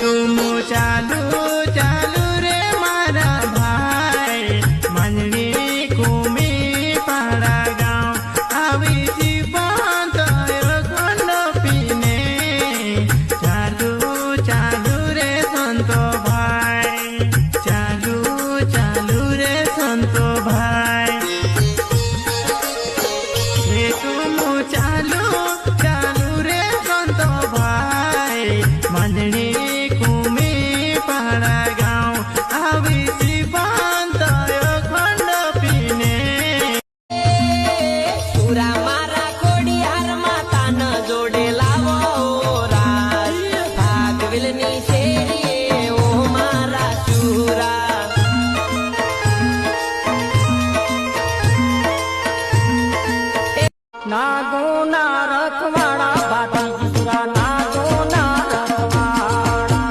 तुम चालू चालू रे मारा भाई मंजनी कुमी पाड़ा गाँव आवी जीवन खंड पीने चालू चालू रे संतो भाई चालू चालू रे संतो भाई रे तुम चालू चालू रे संतो भाई मंजनी कुमी पाड़ा गाँव आवी जीवन खंड पीने સુરા મારા ખોડિયાર માતાને જોડે લાવો રાજ ભાગવિલની શેરીએ ઓ મારા સુરા નાગોના રખવાડા બાટી સુરા નાગોના રખવાડા